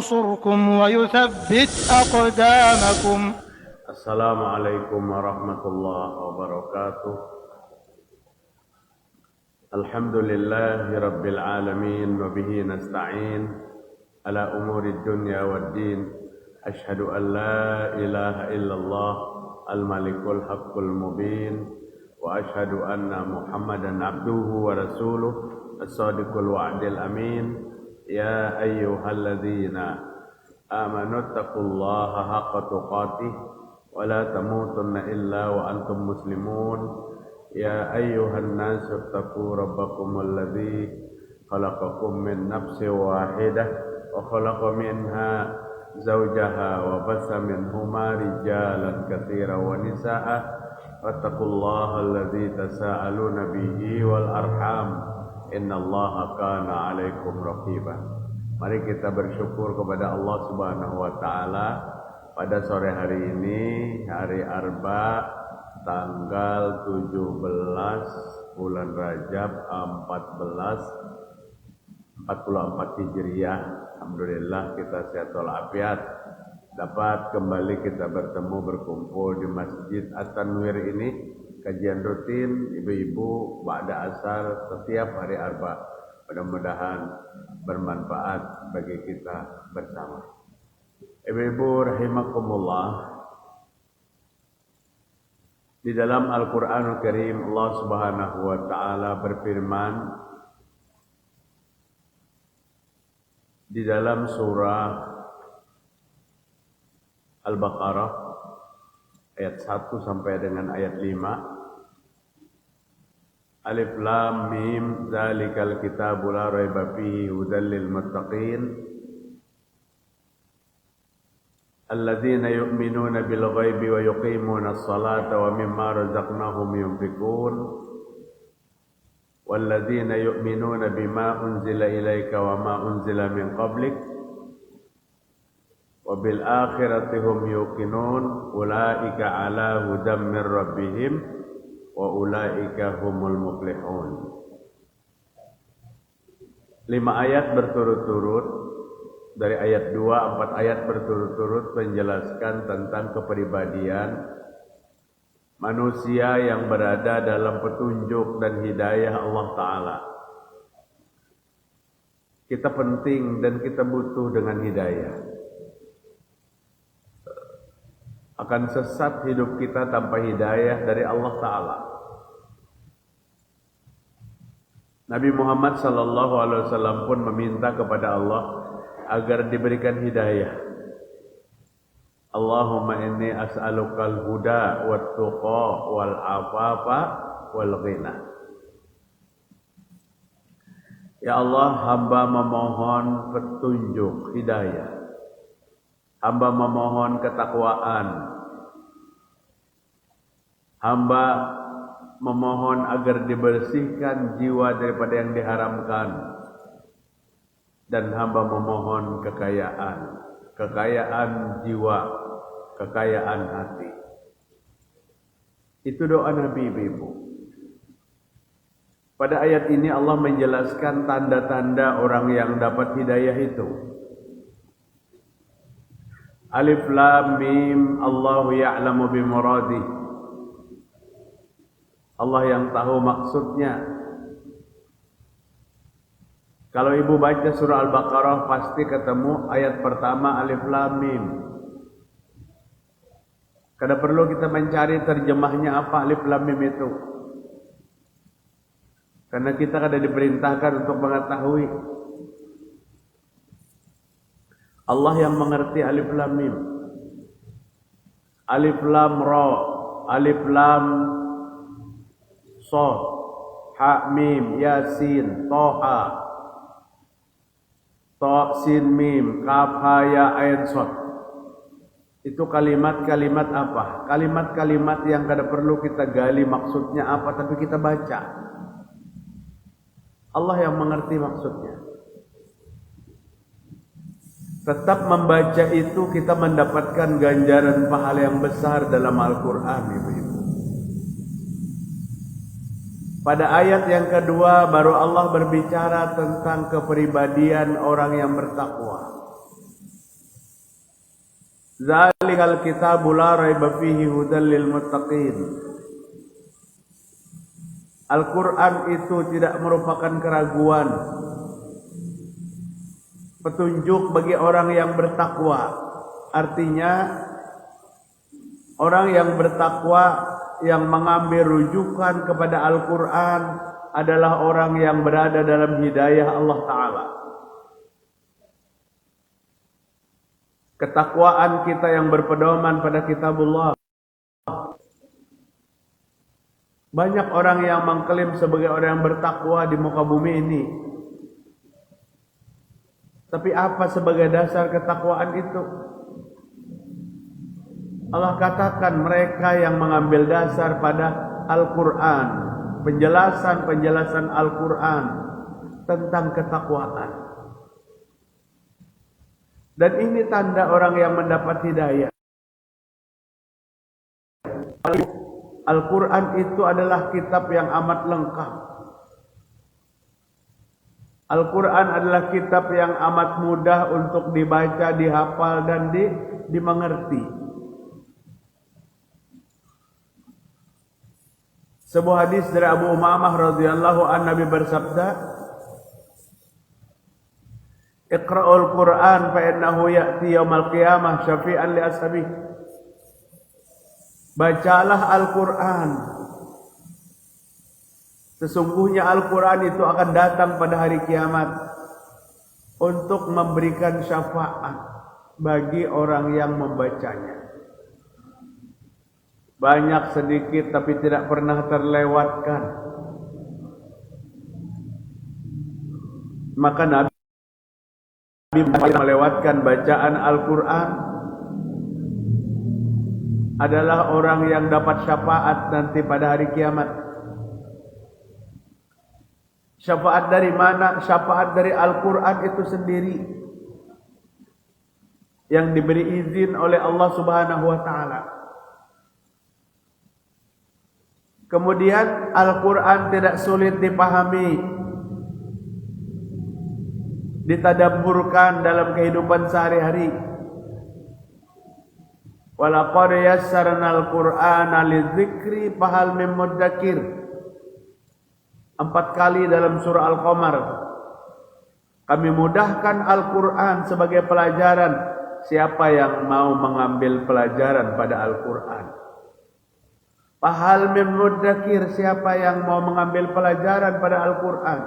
ينصركم ويثبت أقدامكم. السلام عليكم ورحمة الله وبركاته. الحمد لله رب العالمين وبه نستعين على أمور الدنيا والدين. أشهد أن لا إله إلا الله الملك الحق المبين وأشهد أن محمدا عبده ورسوله الصادق الوعد الأمين. يا أيها الذين آمنوا اتقوا الله حق تقاته ولا تموتن إلا وأنتم مسلمون. يا أيها الناس اتقوا ربكم الذي خلقكم من نفس واحدة وخلق منها زوجها وبث منهما رجالا كثيرا ونساء واتقوا الله الذي تساءلون به والأرحام إن الله كان عليكم رقيبا. Mari kita bersyukur kepada Allah Subhanahu wa taala pada sore hari ini, hari Arba, tanggal 17 bulan Rajab 1444 Hijriah. Alhamdulillah kita sehat walafiat, dapat kembali kita bertemu berkumpul di Masjid At-Tanwir ini, kajian rutin ibu-ibu ba'da asar setiap hari Arba. Mudah-mudahan bermanfaat bagi kita bersama. Ibu-ibu rahimakumullah, di dalam Al-Qur'anul Karim Allah Subhanahu wa taala berfirman di dalam surah Al-Baqarah ayat 1 sampai dengan ayat 5. Alif Lam Mim Zalikal Kitabu la raiba fihi hudal lil muttaqin alladzina yu'minuna bil ghaibi wa yuqimuna as-salata wa mimma razaqnahum yunfiqun walladzina yu'minuna bima unzila ilaika wa ma unzila min qablik wa bil akhirati hum yuqinun ulaika ala hudam mir rabbihim wa ulaika humul muflihun. 5 ayat berturut-turut dari ayat 2, 4 ayat berturut-turut menjelaskan tentang kepribadian manusia yang berada dalam petunjuk dan hidayah Allah Ta'ala. Kita penting dan kita butuh dengan hidayah. Akan sesat hidup kita tanpa hidayah dari Allah Ta'ala. Nabi Muhammad SAW pun meminta kepada Allah agar diberikan hidayah. Allahumma inni as'alukal huda wat tuqa wal afafa wal ghina. Ya Allah, hamba memohon petunjuk hidayah. Hamba memohon ketakwaan. Hamba memohon agar dibersihkan jiwa daripada yang diharamkan. Dan hamba memohon kekayaan jiwa, kekayaan hati. Itu doa Nabi, ibu. Pada ayat ini Allah menjelaskan tanda-tanda orang yang dapat hidayah itu. Alif Lam Mim Allahu ya'lamu bimuradih. Allah yang tahu maksudnya. Kalau ibu baca surah Al-Baqarah pasti ketemu ayat pertama Alif Lam Mim. Kada perlu kita mencari terjemahnya apa Alif Lam Mim itu. Karena kita kada diperintahkan untuk mengetahui. Allah yang mengerti Alif Lam Mim. Alif Lam Ra, Alif Lam Shad, Ha Mim Yasin, Toha, Ta Sin Mim, Kaf Ha Ya Ain Shad. Itu kalimat-kalimat apa? Kalimat-kalimat yang kada perlu kita gali maksudnya apa, tapi kita baca. Allah yang mengerti maksudnya. Tetap membaca itu kita mendapatkan ganjaran pahala yang besar dalam Al-Quran, ibu-ibu. Pada ayat yang kedua baru Allah berbicara tentang kepribadian orang yang bertakwa. Zalikal kitabu la raiba fihi hudal lil muttaqin. Al-Quran itu tidak merupakan keraguan, petunjuk bagi orang yang bertakwa. Artinya orang yang bertakwa yang mengambil rujukan kepada Al-Quran adalah orang yang berada dalam hidayah Allah Ta'ala. Ketakwaan kita yang berpedoman pada kitabullah. Banyak orang yang mengklaim sebagai orang yang bertakwa di muka bumi ini. Tapi apa sebagai dasar ketakwaan itu? Allah katakan mereka yang mengambil dasar pada Al-Quran, penjelasan Al-Quran tentang ketakwaan. Dan ini tanda orang yang mendapat hidayah. Al-Quran itu adalah kitab yang amat lengkap. Al-Quran adalah kitab yang amat mudah untuk dibaca, dihafal, dan dimengerti. Sebuah hadis dari Abu Umamah radhiyallahu anhu, Nabi bersabda, "Iqra'ul Qur'an fa innahu ya'ti yaumal qiyamah syafi'an li ashabihi." Bacalah Al-Quran. Sesungguhnya Al-Quran itu akan datang pada hari kiamat untuk memberikan syafaat bagi orang yang membacanya. Banyak sedikit tapi tidak pernah terlewatkan. Maka Nabi melewatkan bacaan Al-Quran adalah orang yang dapat syafaat nanti pada hari kiamat. Syafaat dari mana? Syafaat dari Al-Quran itu sendiri yang diberi izin oleh Allah Subhanahu wa Ta'ala. Kemudian Al-Quran tidak sulit dipahami, ditadabburkan dalam kehidupan sehari-hari. Walaqad yassarnal Qur'ana lidzikri fahal mim mudzakir. 4 kali dalam surah Al-Qamar. Kami mudahkan Al-Quran sebagai pelajaran. Siapa yang mau mengambil pelajaran pada Al-Quran? Fahal mim mudzakir. Siapa yang mau mengambil pelajaran pada Al-Quran?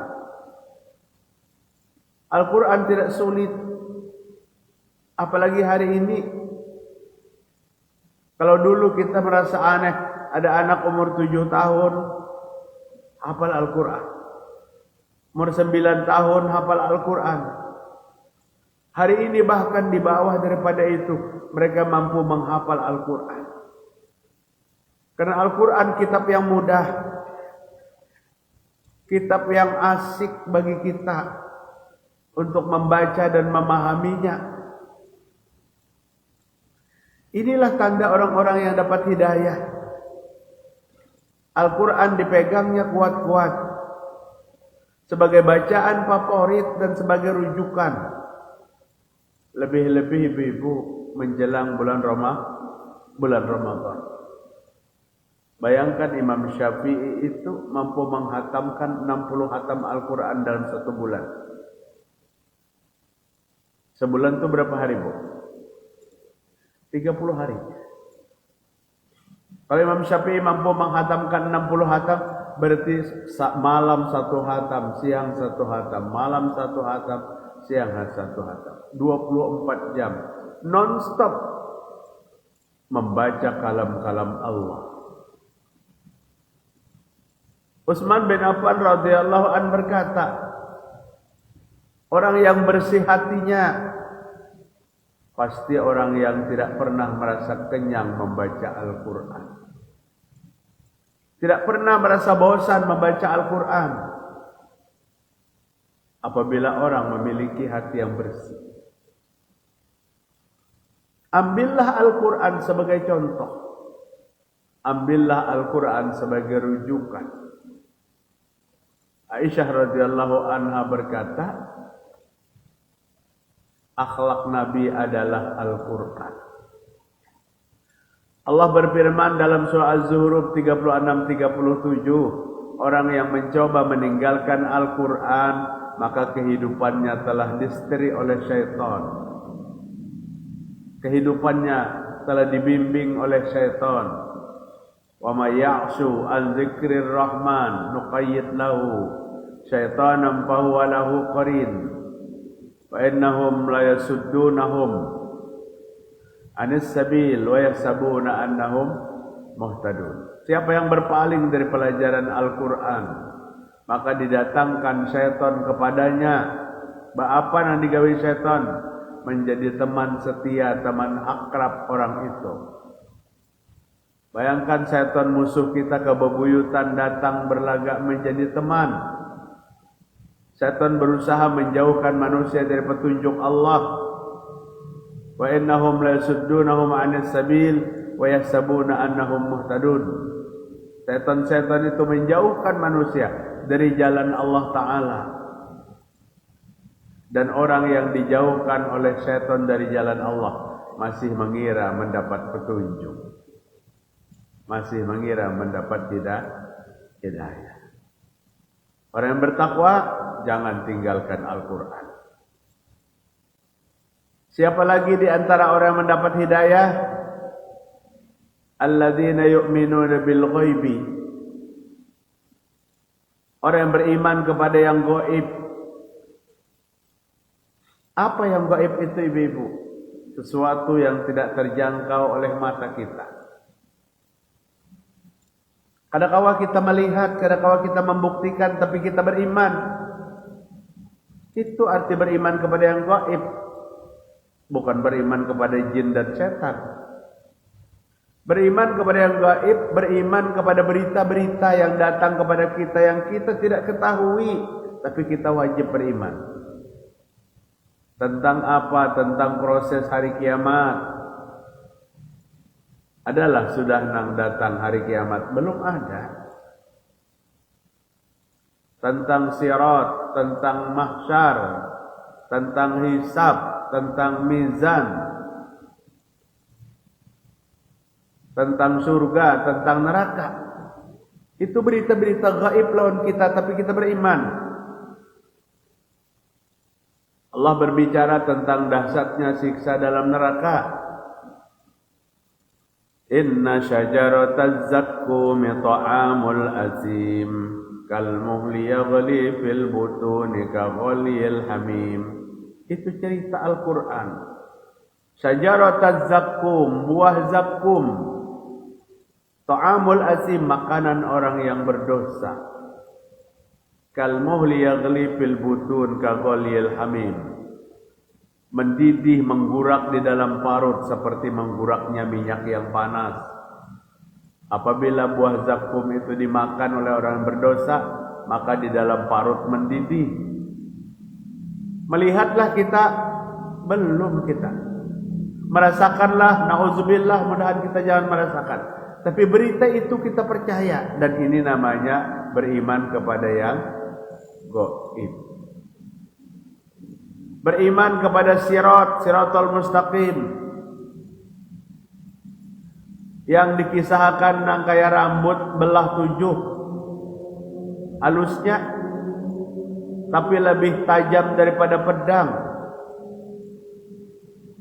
Al-Quran tidak sulit. Apalagi hari ini. Kalau dulu kita merasa aneh, ada anak umur 7 tahun hafal Al-Quran, umur 9 tahun hafal Al-Quran. Hari ini bahkan di bawah daripada itu mereka mampu menghafal Al-Quran. Karena Al-Quran kitab yang mudah, kitab yang asik bagi kita untuk membaca dan memahaminya. Inilah tanda orang-orang yang dapat hidayah. Al-Quran dipegangnya kuat-kuat sebagai bacaan favorit dan sebagai rujukan. Lebih-lebih ibu-ibu menjelang bulan Ramadan. Bayangkan Imam Syafi'i itu mampu menghatamkan 60 hatam Al-Quran dalam 1 bulan. Sebulan itu berapa hari, Bu? 30 hari. Kalau Imam Syafi'i mampu menghatamkan 60 hatam, berarti malam 1 hatam, siang 1 hatam, malam 1 hatam, siang 1 hatam. 24 jam non-stop membaca kalam-kalam Allah. Utsman bin Affan radhiyallahu anhu berkata, orang yang bersih hatinya pasti orang yang tidak pernah merasa kenyang membaca Al-Quran. Tidak pernah merasa bosan membaca Al-Quran. Apabila orang memiliki hati yang bersih. Ambillah Al-Quran sebagai contoh. Ambillah Al-Quran sebagai rujukan. Aisyah radhiyallahu anha berkata, akhlak Nabi adalah Al-Quran. Allah berfirman dalam surah Az-Zuhruf 36-37, orang yang mencoba meninggalkan Al-Quran, maka kehidupannya telah disteri oleh syaitan. Kehidupannya telah dibimbing oleh syaitan. Wa may ya'shu an dzikrir rahman nuqayyid lahu syaitanan fahuwa lahu qarin wa innahum la yasuddunahum anis sabil wa yahsabuna annahum muhtadun. Siapa yang berpaling dari pelajaran Al-Quran, maka didatangkan syaitan kepadanya. Apa yang digawe syaitan? Menjadi teman setia, teman akrab orang itu. Bayangkan syaitan musuh kita ke bebuyutan datang berlagak menjadi teman. Syaitan berusaha menjauhkan manusia dari petunjuk Allah. Wa innahum la yasuddunahum 'anis sabil wa yahsabuna annahum muhtadun. Setan-setan itu menjauhkan manusia dari jalan Allah Ta'ala. Dan orang yang dijauhkan oleh setan dari jalan Allah masih mengira mendapat petunjuk, masih mengira mendapat hidayah. Orang yang bertakwa jangan tinggalkan Al-Quran. Siapa lagi di antara orang yang mendapat hidayah? Alladzina yu'minuna bil ghaibi. Orang yang beriman kepada yang gaib. Apa yang gaib itu, ibu-ibu? Sesuatu yang tidak terjangkau oleh mata kita. Kadang-kala kita melihat, kadang-kala kita membuktikan, tapi kita beriman. Itu arti beriman kepada yang gaib. Bukan beriman kepada jin dan setan. Beriman kepada yang gaib, beriman kepada berita-berita yang datang kepada kita yang kita tidak ketahui, tapi kita wajib beriman. Tentang apa? Tentang proses hari kiamat. Adalah sudah nang datang hari kiamat? Belum ada. Tentang sirat, tentang mahsyar, tentang hisab, tentang mizan, tentang surga, tentang neraka. Itu berita-berita gaib lawan kita, tapi kita beriman. Allah berbicara tentang dahsyatnya siksa dalam neraka. Inna syajarataz zakkum ta'amul azim kal muhli yaghli fil butuni ka ghalil hamim. Itu cerita Al-Quran. Syajarataz zakkum, buah zakkum. Ta'amul azim, makanan orang yang berdosa. Kal muhli yaghli fil butun ka ghalil hamim. Mendidih, menggurak di dalam parut seperti mengguraknya minyak yang panas. Apabila buah zakkum itu dimakan oleh orang yang berdosa, maka di dalam parut mendidih. Melihatlah kita, belum kita. Merasakanlah, na'udzubillah, mudahan kita jangan merasakan. Tapi berita itu kita percaya. Dan ini namanya beriman kepada yang gaib. Beriman kepada siratal mustaqim. Yang dikisahkan nang kaya rambut belah 7. Halusnya tapi lebih tajam daripada pedang.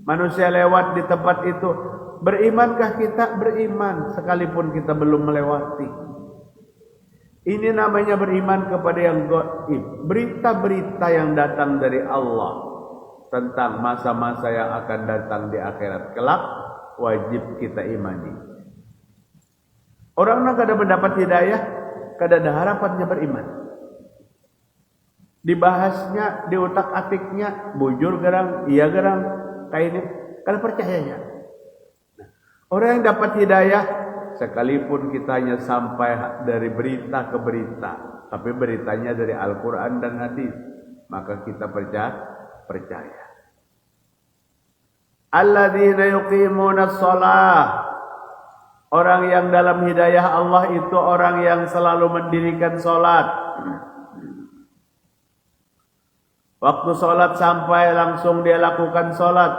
Manusia lewat di tempat itu. Berimankah kita? Beriman, sekalipun kita belum melewati. Ini namanya beriman kepada yang gaib. Berita-berita yang datang dari Allah tentang masa-masa yang akan datang di akhirat kelak, wajib kita imani. Orang yang kada mendapat hidayah, kada ada harapannya beriman. Dibahasnya, di utak atiknya, bujur gerang, iya gerang, kayak ini, kada percayanya. Nah, orang yang dapat hidayah, sekalipun kita hanya sampai dari berita ke berita, tapi beritanya dari Al-Quran dan hadis, maka kita percaya. Alladzina yuqimunas shalah. Orang yang dalam hidayah Allah itu orang yang selalu mendirikan salat. Waktu salat sampai langsung dia lakukan salat.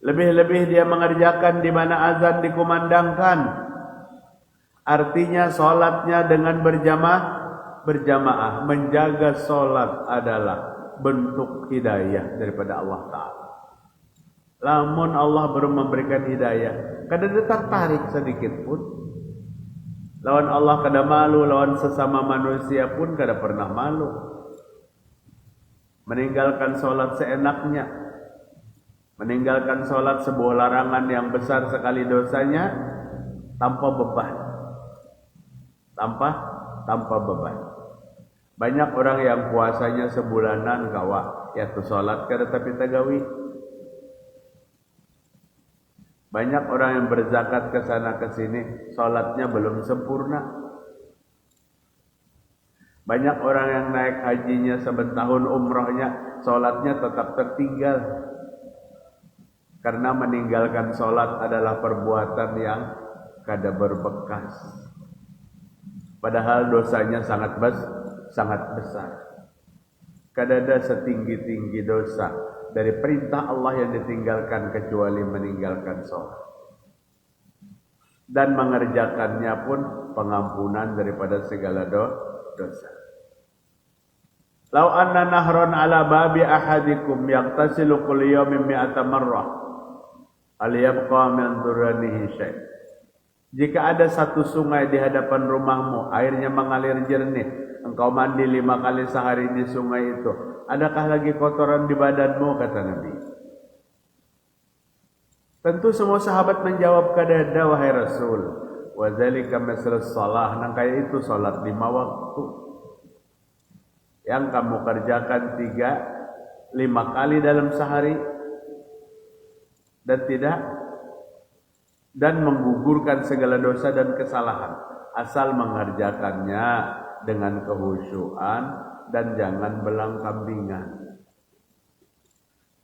Lebih-lebih dia mengerjakan di mana azan dikumandangkan. Artinya salatnya dengan berjamaah. Menjaga salat adalah bentuk hidayah daripada Allah Ta'ala. Lamun Allah baru memberikan hidayah, kada tertarik sedikit pun. Lawan Allah kada malu, lawan sesama manusia pun kada pernah malu. Meninggalkan salat seenaknya, meninggalkan salat sebuah larangan yang besar sekali dosanya tanpa beban. Tanpa beban. Banyak orang yang puasanya sebulanan kawa, yaitu salat kada tapi tagawi. Banyak orang yang berzakat ke sana ke sini, salatnya belum sempurna. Banyak orang yang naik hajinya sebentahun umrohnya, salatnya tetap tertinggal. Karena meninggalkan salat adalah perbuatan yang kada berbekas. Padahal dosanya sangat besar. Kada ada setinggi-tinggi dosa dari perintah Allah yang ditinggalkan kecuali meninggalkan sholat. Dan mengerjakannya pun pengampunan daripada segala dosa. Lau anna nahron ala babi ahadikum yaqtasilu kulli yawmin mi'ata marrah aliyabqa min duranihi syai'. Jika ada satu sungai di hadapan rumahmu, airnya mengalir jernih, engkau mandi 5 kali sehari di sungai itu, adakah lagi kotoran di badanmu, kata Nabi. Tentu semua sahabat menjawab, kada ada wahai Rasul. Wa dzalika mislus shalah, nang kaya itu salat 5 waktu. Yang kamu kerjakan 5 kali dalam sehari dan menggugurkan segala dosa dan kesalahan asal mengerjakannya dengan kehusyuan dan jangan belang kambingan.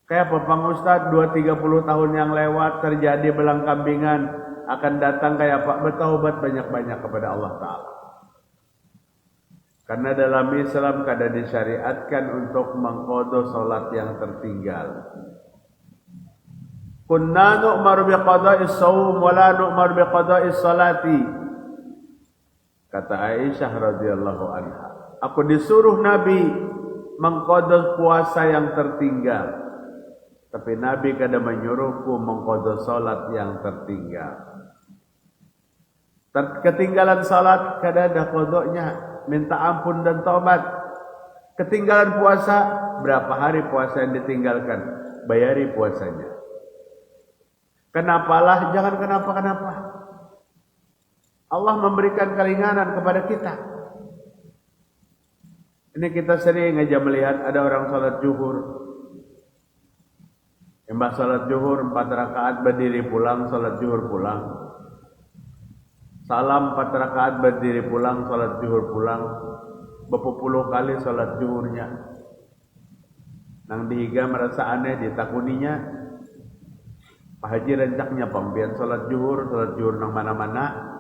Kayak Pak Ustadz 2-30 tahun yang lewat terjadi belang kambingan, akan datang kayak Pak bertaubat banyak-banyak kepada Allah Ta'ala. Karena dalam Islam kada disyariatkan untuk mengqadha salat yang tertinggal. Kunna nu'maru biqada'is shaum wa la nu'maru biqada'is salati. Kata Aisyah radhiyallahu anha, aku disuruh Nabi mengqadha puasa yang tertinggal, tapi Nabi kada menyuruhku mengqadha salat yang tertinggal. Ketinggalan salat kada ada qadanya, minta ampun dan taubat. Ketinggalan puasa, berapa hari puasa yang ditinggalkan, bayari puasanya. Kenapalah, jangan kenapa-kenapa. Allah memberikan keringanan kepada kita. Ini kita sering aja melihat ada orang salat zuhur. Embah salat zuhur 4 rakaat berdiri pulang, salat zuhur pulang. Salam 4 rakaat berdiri pulang, salat zuhur pulang. Berpuluh kali salat zuhurnya. Nang dihiga merasa aneh, ditakuninya. Pak Haji rencaknya pambian salat zuhur nang mana-mana.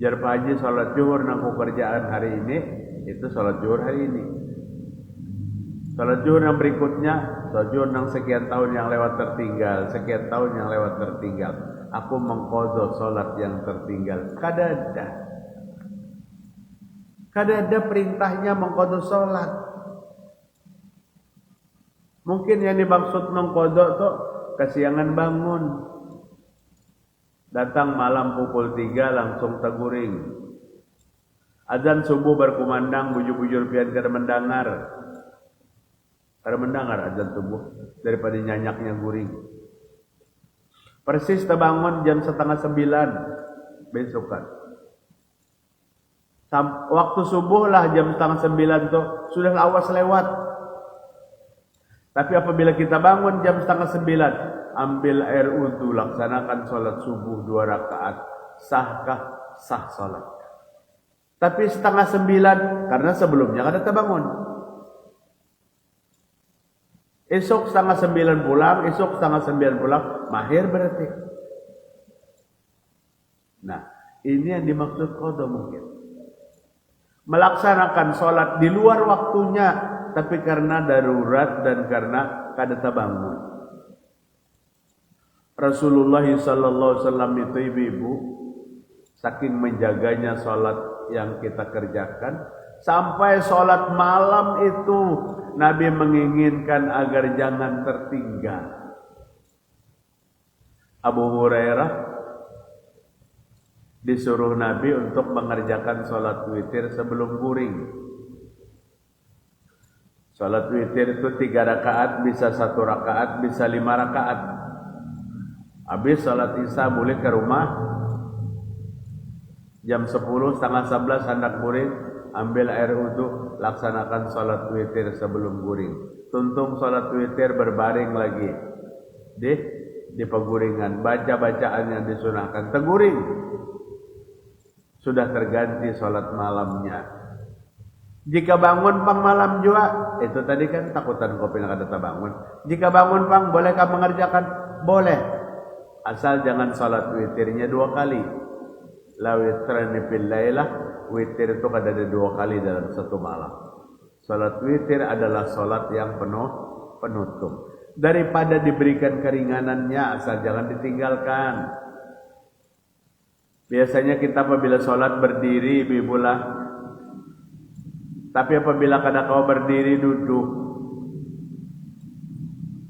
Jar Pak Haji salat zuhur nang kerjaan hari ini, itu salat zuhur hari ini. Salat zuhur yang berikutnya, salat zuhur nang sekian tahun yang lewat tertinggal, sekian tahun yang lewat tertinggal. Aku mengqadha salat yang tertinggal. Kada ada perintahnya mengqadha salat. Mungkin yang dimaksud mengqadha tuh kesiangan bangun, datang malam pukul 3 langsung teguring. Azan subuh berkumandang, bujur-bujur pian kada mendengar azan subuh daripada nyanyaknya guring. Persis terbangun jam 8:30 besokan. Waktu subuh lah jam 8:30 tuh sudah lawas lewat. Tapi apabila kita bangun jam 8:30, ambil air wudu, laksanakan sholat subuh 2 rakaat. Sahkah? Sah sholat. Tapi 8:30, karena sebelumnya kada terbangun. Esok 8:30 pulang, esok 8:30 pulang, mahir berarti. Nah, ini yang dimaksud qadha mungkin. Melaksanakan sholat di luar waktunya, tapi karena darurat dan karena kada terbangun. Rasulullah sallallahu alaihi wasallam itu ibu-ibu saking menjaganya salat yang kita kerjakan, sampai salat malam itu Nabi menginginkan agar jangan tertinggal. Abu Hurairah disuruh Nabi untuk mengerjakan salat witir sebelum guring. Salat witir itu 3 rakaat, bisa 1 rakaat, bisa 5 rakaat. Habis salat isya boleh ke rumah. Jam 10, setengah 11 hendak guring, ambil air wudu, laksanakan salat witir sebelum guring. Tuntung salat witir berbaring lagi di peguringan, baca bacaan yang disunahkan, teguring. Sudah terganti salat malamnya. Jika bangun pang malam juga, itu tadi kan takutan kopi nak ada bangun. Jika bangun pang, bolehkah mengerjakan? Boleh. Asal jangan salat witirnya 2 kali. La witrani fil lailah, witir itu ada 2 kali dalam satu malam. Salat witir adalah salat yang penutup. Daripada diberikan keringanannya, asal jangan ditinggalkan. Biasanya kita apabila salat berdiri, ibu-ibulah. Tapi apabila kada kau berdiri duduk,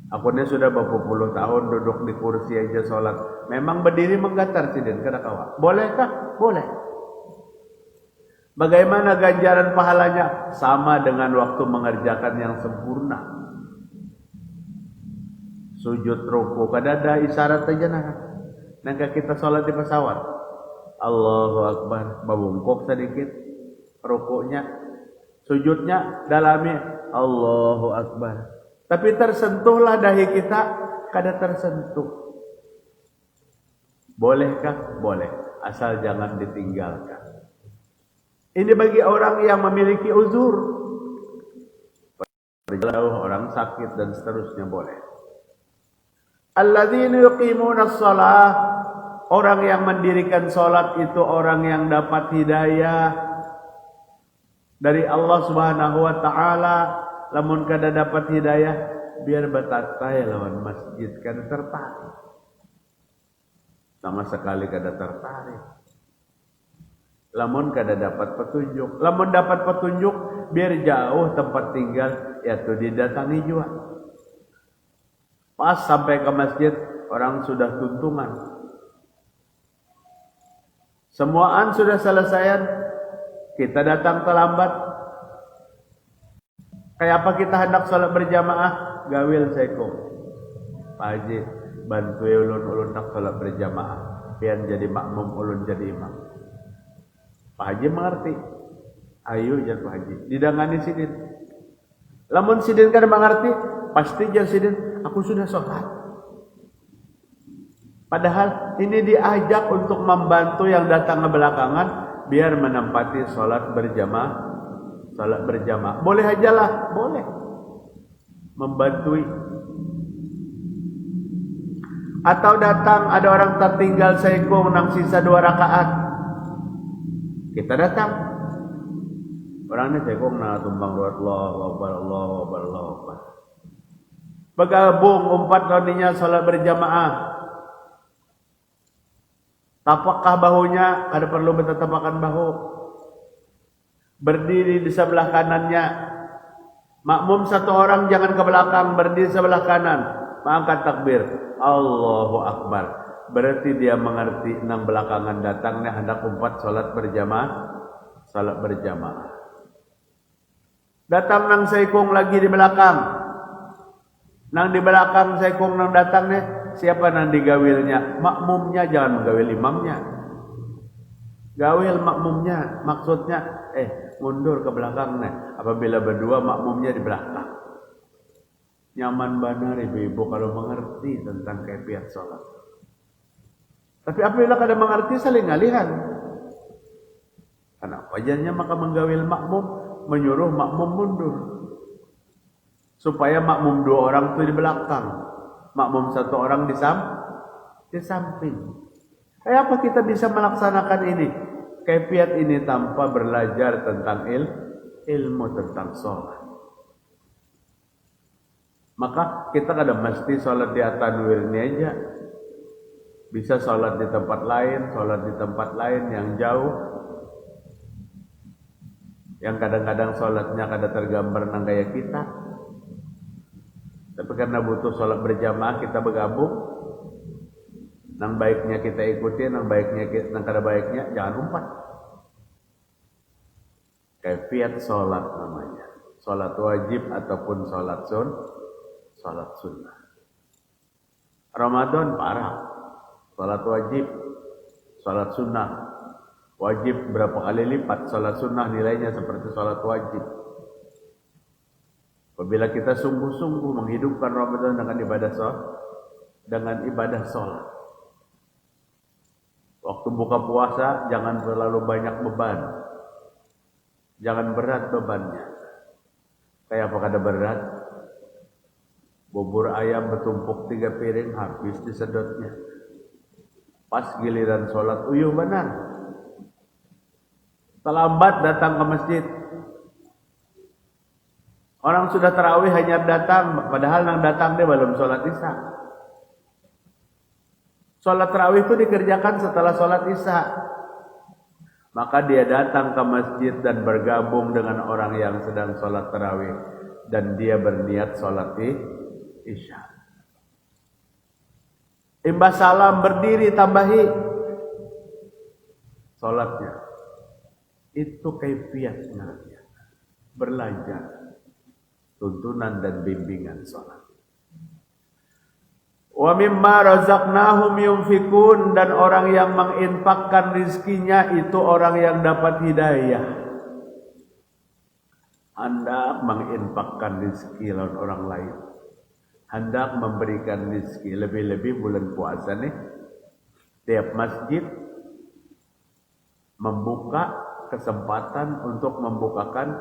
akunnya sudah berapa puluh tahun duduk di kursi aja sholat. Memang berdiri menggatar sidin kada kau. Bolehkah? Boleh. Bagaimana ganjaran pahalanya? Sama dengan waktu mengerjakan yang sempurna. Sujud ruku kada ada isyarat aja nah. Nangka kita sholat di pesawat. Allahu Akbar, babungkuk sedikit rukunya. Sujudnya dalami Allahu Akbar. Tapi tersentuhlah dahi kita, kada tersentuh. Bolehkah? Boleh. Asal jangan ditinggalkan. Ini bagi orang yang memiliki uzur. Orang sakit dan seterusnya boleh. Alladzina yuqimuna shalah. Orang yang mendirikan salat itu orang yang dapat hidayah dari Allah Subhanahu wa taala. Lamun kada dapat hidayah, biar batatai lawan masjid, kada tertarik. Sama sekali kada tertarik. Lamun kada dapat petunjuk, lamun dapat petunjuk, biar jauh tempat tinggal, yaitu didatangi juga. Pas sampai ke masjid, orang sudah tuntungan. Semuaan sudah selesai, kita datang terlambat. Kayak apa kita hendak sholat berjamaah? Gawil seko. Pak Haji, bantu ulun nak sholat berjamaah. Pian jadi makmum, ulun jadi imam. Pak Haji mengerti. Ayo jangan Pak Haji. Didangani sidin. Lamun sidin kan mengerti, pasti jangan sidin. Aku sudah sholat. Padahal ini diajak untuk membantu yang datang ke belakangan biar menempati sholat berjamaah. Salat berjamaah. Boleh aja lah, boleh. Membantui. Atau datang ada orang tertinggal sekong nang sisa 2 rakaat. Kita datang. Orang ini sekong na tumbang Allahu Akbar, Allahu Akbar, Allahu Akbar. Bergabung umpat launinya salat berjamaah. Tapakkah bahunya? Ada perlu bertetapakan bahu. Berdiri di sebelah kanannya. Makmum 1 orang jangan ke belakang, berdiri sebelah kanan. Mengangkat takbir. Allahu Akbar. Berarti dia mengerti nang belakangan datangnya hendak umpat salat berjamaah. Salat berjamaah. Datang nang saikung lagi di belakang. Nang di belakang saikung nang datangnya, siapa nang digawilnya? Makmumnya, jangan menggawil imamnya. Gawil makmumnya, maksudnya mundur ke belakang nih. Apabila berdua makmumnya di belakang. Nyaman benar ibu-ibu kalau mengerti tentang kaifiat salat. Tapi apabila kada mengerti saling ngalihan. Kenapa jadinya maka menggawil makmum, menyuruh makmum mundur. Supaya makmum 2 orang itu di belakang. Makmum 1 orang di samping. Apa kita bisa melaksanakan ini? Kaifiat ini tanpa belajar tentang ilmu tentang sholat. Maka kita kada mesti sholat di atas wirni aja. Bisa sholat di tempat lain yang jauh, yang kadang-kadang sholatnya kada tergambar nang gaya kita. Tapi karena butuh sholat berjamaah kita bergabung. Nang baiknya kita ikuti, nang kada baiknya jangan umpat. Kaifiat sholat namanya. Sholat wajib ataupun sholat sunnah. Ramadan parah. Sholat wajib, sholat sunnah. Wajib berapa kali lipat, sholat sunnah nilainya seperti sholat wajib. Apabila kita sungguh-sungguh menghidupkan Ramadan dengan ibadah sholat. Waktu buka puasa jangan terlalu banyak beban. Jangan berat bebannya. Kayak apa kada berat? Bubur ayam bertumpuk 3 piring habis disedotnya. Pas giliran sholat uyuh benar. Terlambat datang ke masjid. Orang sudah tarawih hanya datang, padahal nang datang dia belum sholat isya. Sholat tarawih itu dikerjakan setelah sholat isya. Maka dia datang ke masjid dan bergabung dengan orang yang sedang sholat tarawih. Dan dia berniat sholat isya. Imbas salam berdiri tambahi sholatnya. Itu kaifiatnya. Belajar tuntunan dan bimbingan sholat. Wa mimma razaqnahum yunfikun, dan orang yang menginfakkan rizkinya itu orang yang dapat hidayah. Anda menginfakkan rizki lawan orang lain. Hendak memberikan rezeki, lebih-lebih bulan puasa nih. Tiap masjid membuka kesempatan untuk membukakan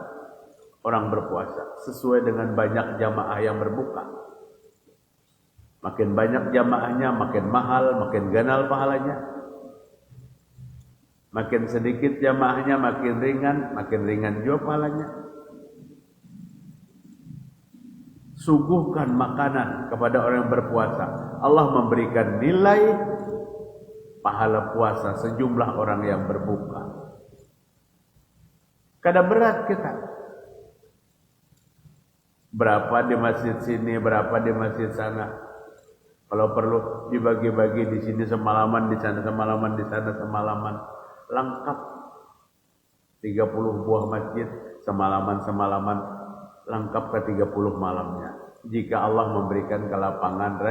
orang berpuasa sesuai dengan banyak jamaah yang berbuka. Makin banyak jamaahnya, makin mahal, makin ganal pahalanya. Makin sedikit jamaahnya, makin ringan juga pahalanya. Suguhkan makanan kepada orang yang berpuasa. Allah memberikan nilai pahala puasa sejumlah orang yang berbuka. Kada berat kita. Berapa di masjid sini, berapa di masjid sana. Kalau perlu dibagi-bagi di sini semalaman, di sana semalaman, di sana semalaman. Lengkap. 30 buah masjid semalaman-semalaman. Lengkap ke 30 malamnya. Jika Allah memberikan kelapangan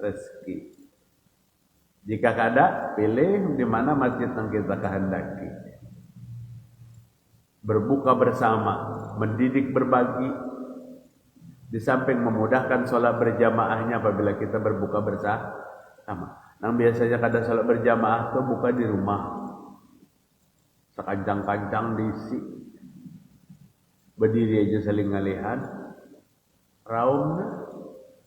rezeki. Jika kada, pilih di mana masjid yang kita kehendaki. Berbuka bersama, mendidik berbagi. Di samping memudahkan sholat berjamaahnya apabila kita berbuka bersama. Yang biasanya kada sholat berjamaah itu buka di rumah. Sekancang-kancang diisi. Berdiri aja saling ngalihan. Raum,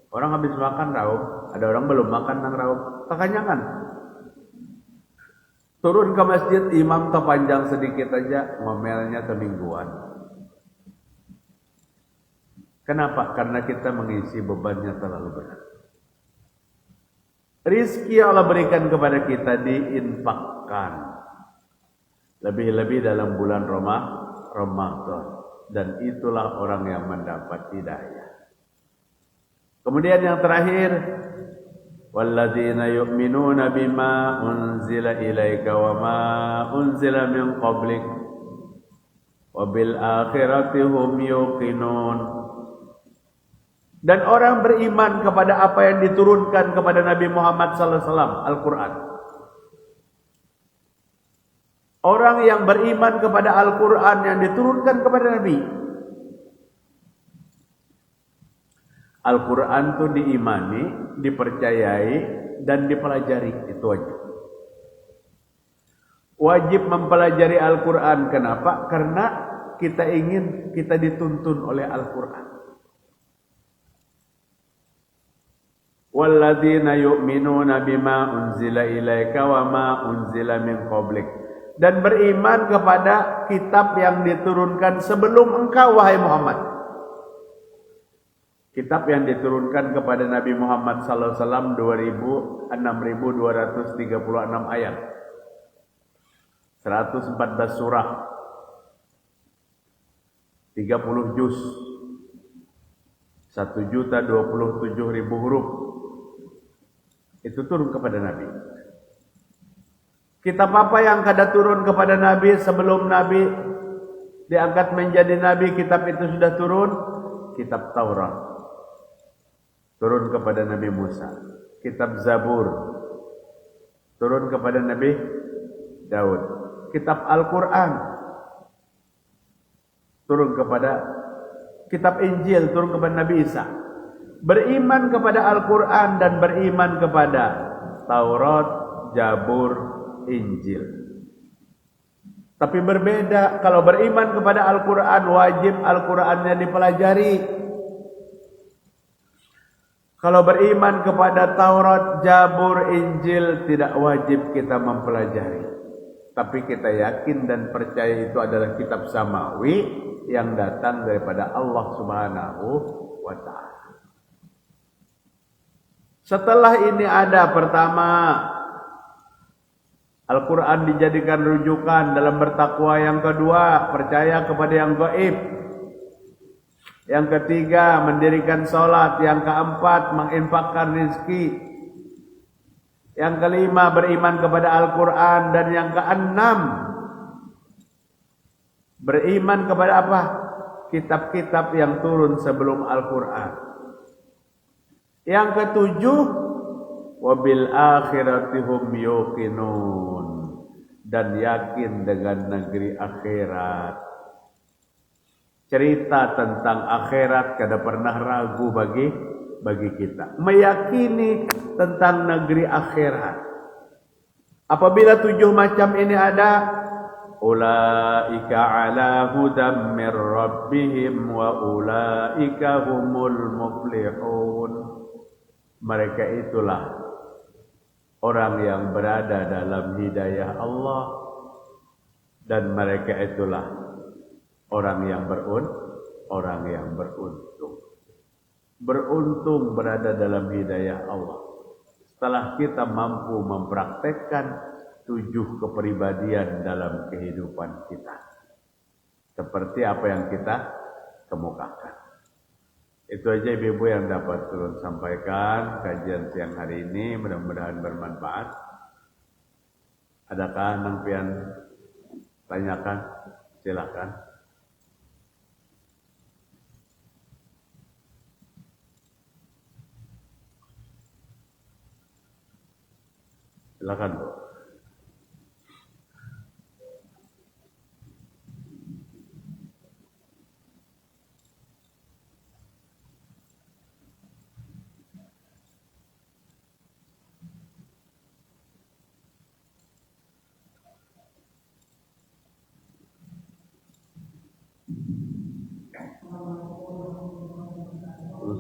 orang habis makan raum, ada orang belum makan nang raum, kekanyangan. Turun ke masjid, imam terpanjang sedikit aja, ngomelnya semingguan. Kenapa? Karena kita mengisi bebannya terlalu berat. Rizki Allah berikan kepada kita diinfakkan. Lebih-lebih dalam bulan Ramadan. Dan itulah orang yang mendapat hidayah. Kemudian yang terakhir, walladzina yu'minuna bima unzila ilaika wa ma unzila min qablik wa bil akhirati hum yuqinun. Dan orang beriman kepada apa yang diturunkan kepada Nabi Muhammad sallallahu alaihi wasallam, Al-Qur'an. Orang yang beriman kepada Al-Quran yang diturunkan kepada Nabi. Al-Quran itu diimani, dipercayai, dan dipelajari. Itu wajib. Wajib mempelajari Al-Quran. Kenapa? Karena kita ingin kita dituntun oleh Al-Quran. Walladzina yu'minuna bima unzila ilaika wa ma unzila min qablik. Dan beriman kepada kitab yang diturunkan sebelum engkau, wahai Muhammad. Kitab yang diturunkan kepada Nabi Muhammad sallallahu alaihi wasallam 6.236 ayat. 114 surah. 30 juz. 1.027.000 huruf. Itu turun kepada Nabi. Kitab apa yang kada turun kepada Nabi sebelum Nabi diangkat menjadi Nabi? Kitab itu sudah turun. Kitab Taurat turun kepada Nabi Musa. Kitab Zabur turun kepada Nabi Daud. Kitab Al-Quran turun kepada Kitab Injil turun kepada Nabi Isa. Beriman kepada Al-Quran dan beriman kepada Taurat, Zabur, Injil. Tapi berbeda. Kalau beriman kepada Al-Quran, wajib Al-Qurannya dipelajari. Kalau beriman kepada Taurat, Zabur, Injil, tidak wajib kita mempelajari. Tapi kita yakin dan percaya itu adalah kitab samawi yang datang daripada Allah Subhanahu wa ta'ala. Setelah ini ada pertama, Al-Quran dijadikan rujukan dalam bertakwa. Yang kedua, percaya kepada yang gaib. Yang ketiga, mendirikan sholat. Yang keempat, menginfakkan rizki. Yang kelima, beriman kepada Al-Quran. Dan yang keenam, beriman kepada apa? Kitab-kitab yang turun sebelum Al-Quran. Yang ketujuh, wabil akhirati hum yuqinun, dan yakin dengan negeri akhirat. Cerita tentang akhirat kada pernah ragu bagi kita. Meyakini tentang negeri akhirat. Apabila 7 macam ini ada, ulaika ala hudam mir rabbihim wa ulaika humul muflihun. Mereka itulah orang yang berada dalam hidayah Allah, dan mereka itulah orang yang beruntung. Beruntung berada dalam hidayah Allah. Setelah kita mampu mempraktekkan 7 kepribadian dalam kehidupan kita, seperti apa yang kita kemukakan. Itu aja ibu-ibu yang dapat turun sampaikan kajian siang hari ini. Mudah-mudahan bermanfaat. Adakah nampian tanyakan? Silakan. Silakan, Bu.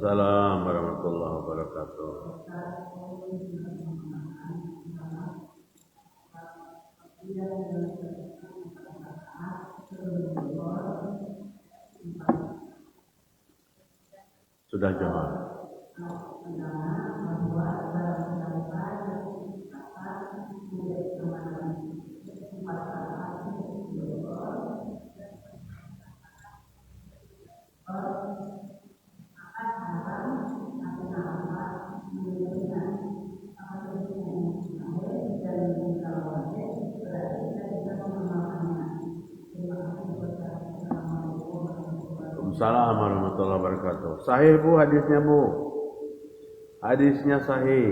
Assalamualaikum warahmatullahi wabarakatuh. Sudah jawab. Assalamualaikum warahmatullahi wabarakatuh. Sahih, Bu, hadisnya, Bu. Hadisnya sahih.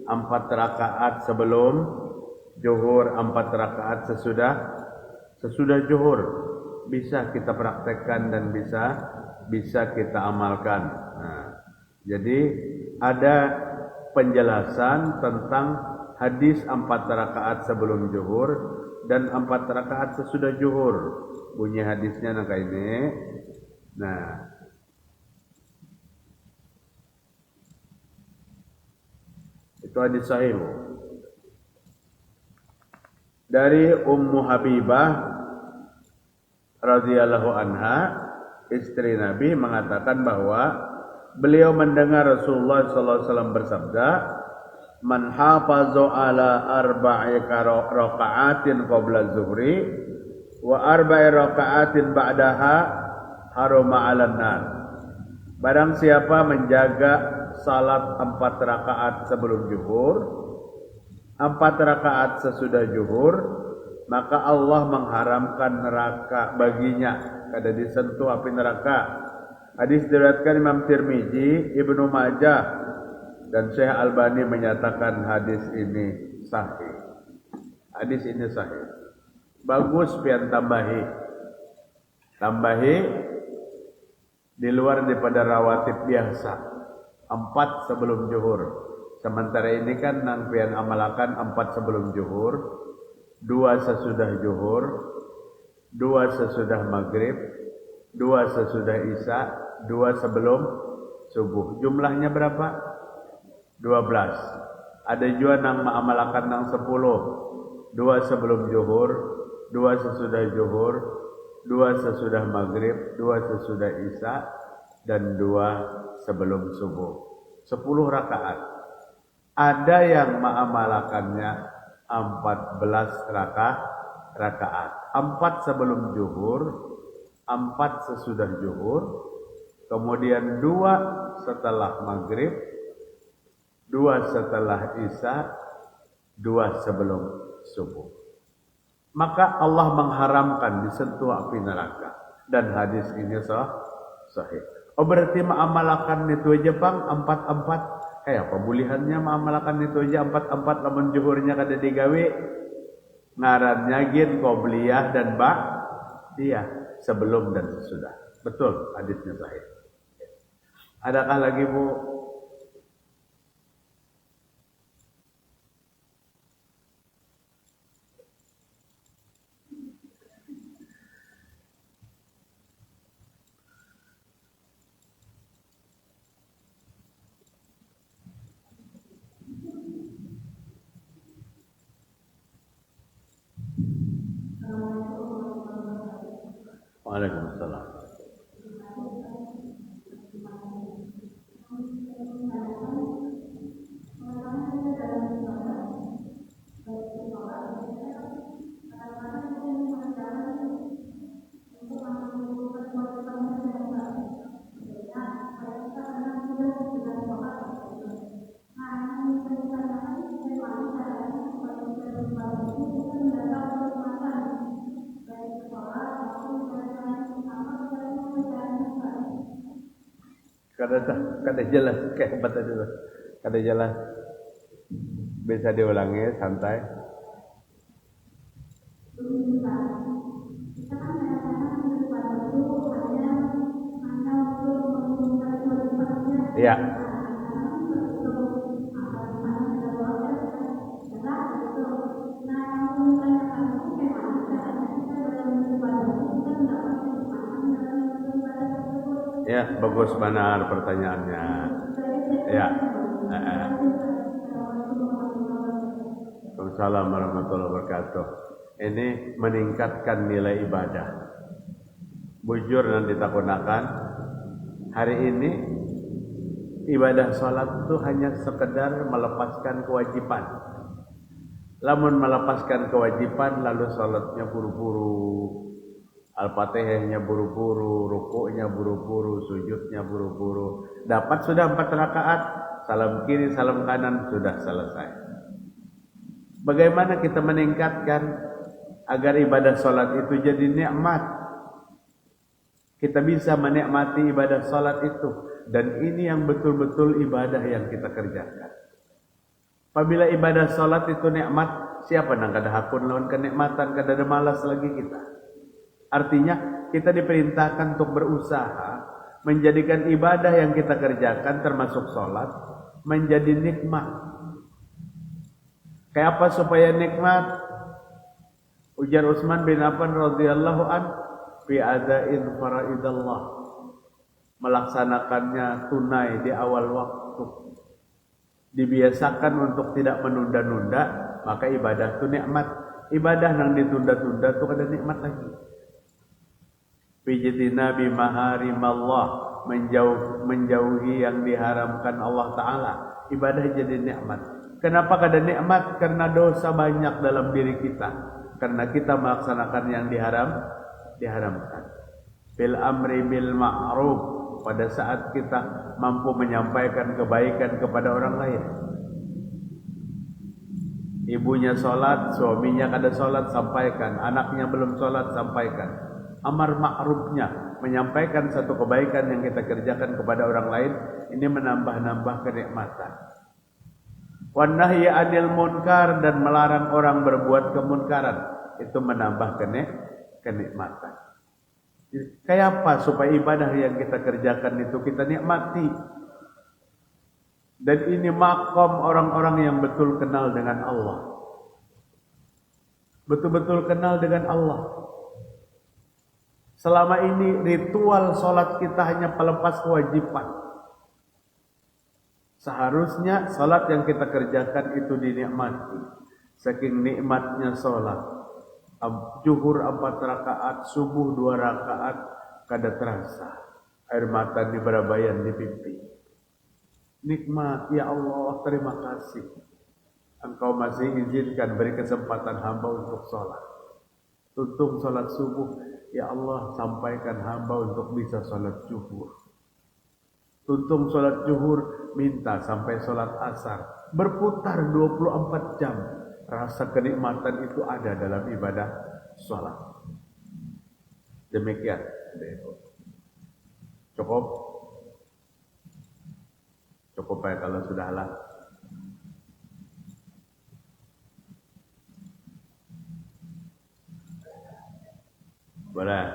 4 rakaat sebelum zuhur, 4 rakaat sesudah zuhur. Bisa kita praktekkan dan bisa kita amalkan. Nah, jadi ada penjelasan tentang hadis 4 rakaat sebelum zuhur dan 4 rakaat sesudah zuhur. Bunyi hadisnya nangka ini. Nah, itu hadis sahih. Dari Ummu Habibah radhiyallahu anha, istri Nabi, mengatakan bahwa beliau mendengar Rasulullah sallallahu alaihi wasallam bersabda, "Man hafaza ala arba'i raka'atin qabla zuhri wa arba'i raka'atin ba'daha haruma 'alan nar." Barang siapa menjaga salat 4 rakaat sebelum zuhur, 4 rakaat sesudah zuhur, maka Allah mengharamkan neraka baginya, kada disentuh api neraka. Hadis diriwayatkan Imam Tirmizi, Ibnu Majah, dan Syekh Albani menyatakan hadis ini sahih. Hadis ini sahih. Bagus pian tambahi di luar daripada rawatib biasa 4 sebelum zuhur. Sementara ini kan nang pian amalakan 4 sebelum zuhur, 2 sesudah zuhur, 2 sesudah maghrib, 2 sesudah isya, 2 sebelum subuh. Jumlahnya berapa? 12. Ada juga nang mengamalkan nang 10. 2 sebelum zuhur, 2 sesudah zuhur, 2 sesudah maghrib, 2 sesudah isya, dan 2 sebelum subuh. 10 rakaat. Ada yang mengamalkannya 14 rakaat. 4 sebelum zuhur, 4 sesudah zuhur, kemudian 2 setelah maghrib, 2 setelah isya, 2 sebelum subuh. Maka Allah mengharamkan disentuh api neraka. Dan hadis ini sahih. Oh berarti mengamalkan itu aja bang 4-4. Kayak apa bulihannya mengamalkan itu aja 4-4 lamun zuhurnya kada digawe. Ngarannya gin qobliyah dan ba'diyah, sebelum dan sesudah. Betul hadisnya sahih. Adakah lagi Bu? Waalaikumsalam. Kada jelas kayak apa tadi tuh. Kada jelas. Bisa diulangi santai. Iya. Ya, bagus benar pertanyaannya. Ya. Assalamualaikum warahmatullahi wabarakatuh. Ini meningkatkan nilai ibadah. Bujur nanti tak gunakan. Hari ini ibadah sholat itu hanya sekedar melepaskan kewajiban. Lamun melepaskan kewajiban lalu sholatnya buru-buru, Al-Fatihahnya buru-buru, rukuknya buru-buru, sujudnya buru-buru. Dapat sudah 4 rakaat, salam kiri, salam kanan, sudah selesai. Bagaimana kita meningkatkan agar ibadah sholat itu jadi nikmat? Kita bisa menikmati ibadah sholat itu. Dan ini yang betul-betul ibadah yang kita kerjakan. Apabila ibadah sholat itu nikmat, siapa nang kada hakun lawan kenikmatan, kada ada malas lagi kita. Artinya kita diperintahkan untuk berusaha menjadikan ibadah yang kita kerjakan termasuk sholat menjadi nikmat. Kayak apa supaya nikmat? Ujar Utsman bin Affan radhiyallahu an, fi adain faraidallah, melaksanakannya tunai di awal waktu. Dibiasakan untuk tidak menunda-nunda, maka ibadah itu nikmat. Ibadah yang ditunda-tunda itu kada nikmat lagi. Fijitina bimaharimallah, menjauhi yang diharamkan Allah Ta'ala. Ibadah jadi nikmat. Kenapa kada nikmat? Karena dosa banyak dalam diri kita. Karena kita melaksanakan yang diharamkan. Bil amri bil ma'ruf. Pada saat kita mampu menyampaikan kebaikan kepada orang lain. Ibunya sholat, suaminya kada sholat, sampaikan. Anaknya belum sholat, sampaikan. Amar ma'rufnya, menyampaikan satu kebaikan yang kita kerjakan kepada orang lain, ini menambah-nambah kenikmatan. Wan nahyi 'anil munkar, dan melarang orang berbuat kemunkaran, itu menambah kenikmatan. Kayak apa supaya ibadah yang kita kerjakan itu kita nikmati? Dan ini makom orang-orang yang betul kenal dengan Allah. Betul-betul kenal dengan Allah. Selama ini ritual sholat kita hanya pelepas kewajiban. Seharusnya sholat yang kita kerjakan itu dinikmati. Saking nikmatnya sholat. Zuhur 4 rakaat, subuh 2 rakaat, kada terasa. Air mata di berabayan di pipi. Nikmat, ya Allah, terima kasih. Engkau masih izinkan beri kesempatan hamba untuk sholat. Tuntung sholat subuh, ya Allah, sampaikan hamba untuk bisa sholat zuhur. Tuntung sholat zuhur, minta sampai sholat asar. Berputar 24 jam. Rasa kenikmatan itu ada dalam ibadah sholat. Demikian. Cukup? Cukup ya kalau sudahlah. Boleh.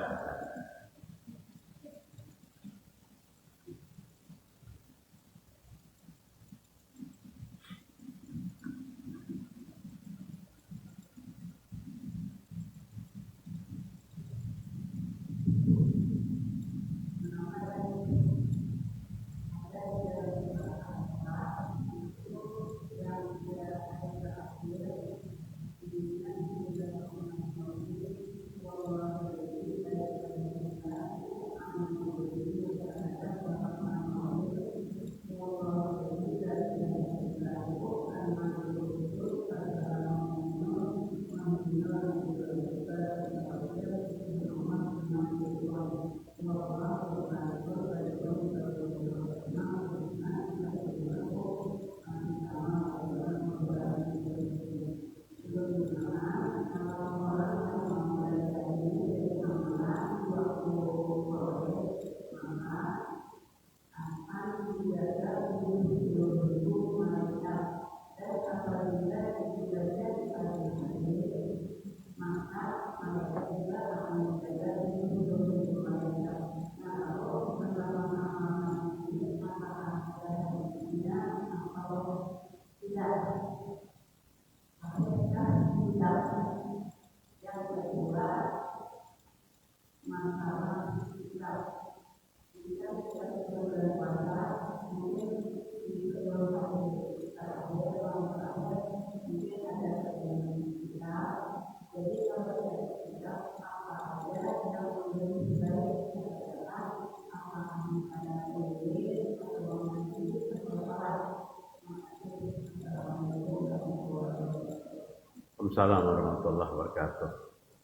Assalamualaikum warahmatullahi wabarakatuh.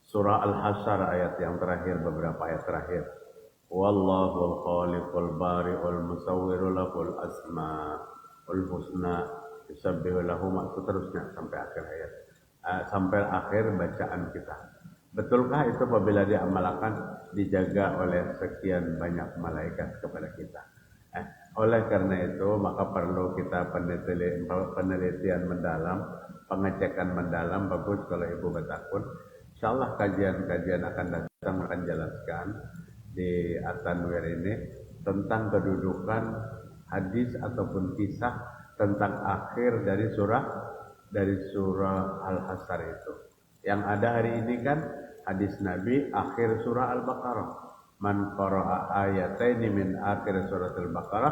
Surah Al-Hasyr ayat yang terakhir, beberapa ayat terakhir. Wallahul khaliqul bari'ul musawwirul lahul asmaul husna yusabbihu lahu ma, seterusnya sampai akhir ayat. Sampai akhir bacaan kita. Betulkah itu apabila diamalkan dijaga oleh sekian banyak malaikat kepada kita? Oleh karena itu maka perlu kita penelitian mendalam, pengecekan mendalam. Bagus kalau ibu bertakun. Insyaallah kajian-kajian akan datang akan jelaskan di At-Tanwir ini tentang kedudukan hadis ataupun kisah tentang akhir dari surah Al-Hasyr itu. Yang ada hari ini kan hadis Nabi akhir surah Al-Baqarah. Man qara'a ayataini min akhir surat Al-Baqarah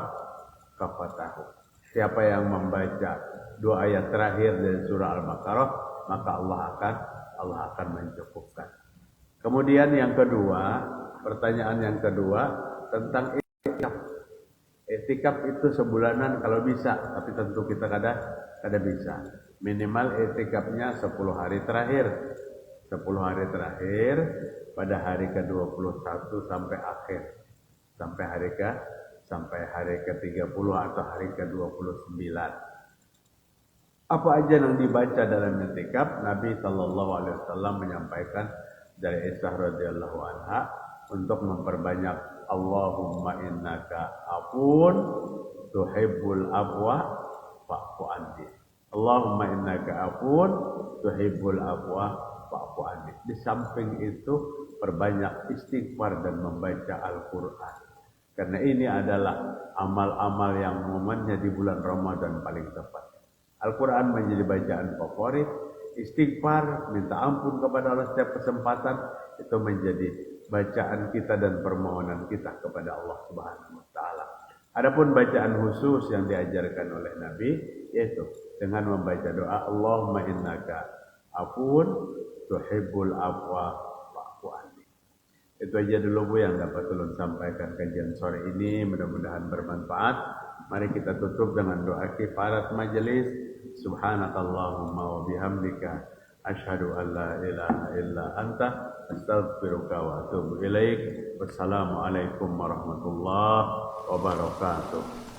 kafatahu. Siapa yang membaca 2 ayat terakhir dari surah Al-Baqarah, maka Allah akan mencukupkan. Kemudian yang kedua, pertanyaan yang kedua tentang itikaf. I'tikaf itu sebulanan kalau bisa, tapi tentu kita kada bisa. Minimal i'tikafnya 10 hari terakhir. 10 hari terakhir pada hari ke-21 sampai akhir. Sampai hari ke-30 atau hari ke-29. Apa aja yang dibaca dalam i'tikaf? Nabi sallallahu alaihi wasallam menyampaikan dari Aisyah radhiyallahu anha untuk memperbanyak Allahumma innaka afun tuhibbul afwa fa'fu anni. Allahumma innaka afun tuhibbul afwa fa'fu anni. Di samping itu perbanyak istighfar dan membaca Al-Qur'an. Karena ini adalah amal-amal yang momennya di bulan Ramadan paling tepat. Al-Quran menjadi bacaan favorit, istighfar, minta ampun kepada Allah setiap kesempatan, itu menjadi bacaan kita dan permohonan kita kepada Allah Subhanahu wa taala. Adapun bacaan khusus yang diajarkan oleh Nabi yaitu dengan membaca doa Allahumma innaka afun tuhibbul afwa fa'fu anni. Itu aja dulu Bu yang dapat ulun sampaikan kajian sore ini, mudah-mudahan bermanfaat. Mari kita tutup dengan doa kifarat majelis. Subhanakallahumma wa bihamdika asyhadu an la ilaha illa anta astaghfiruka wa atubu ilaik. Wassalamualaikum warahmatullahi wabarakatuh.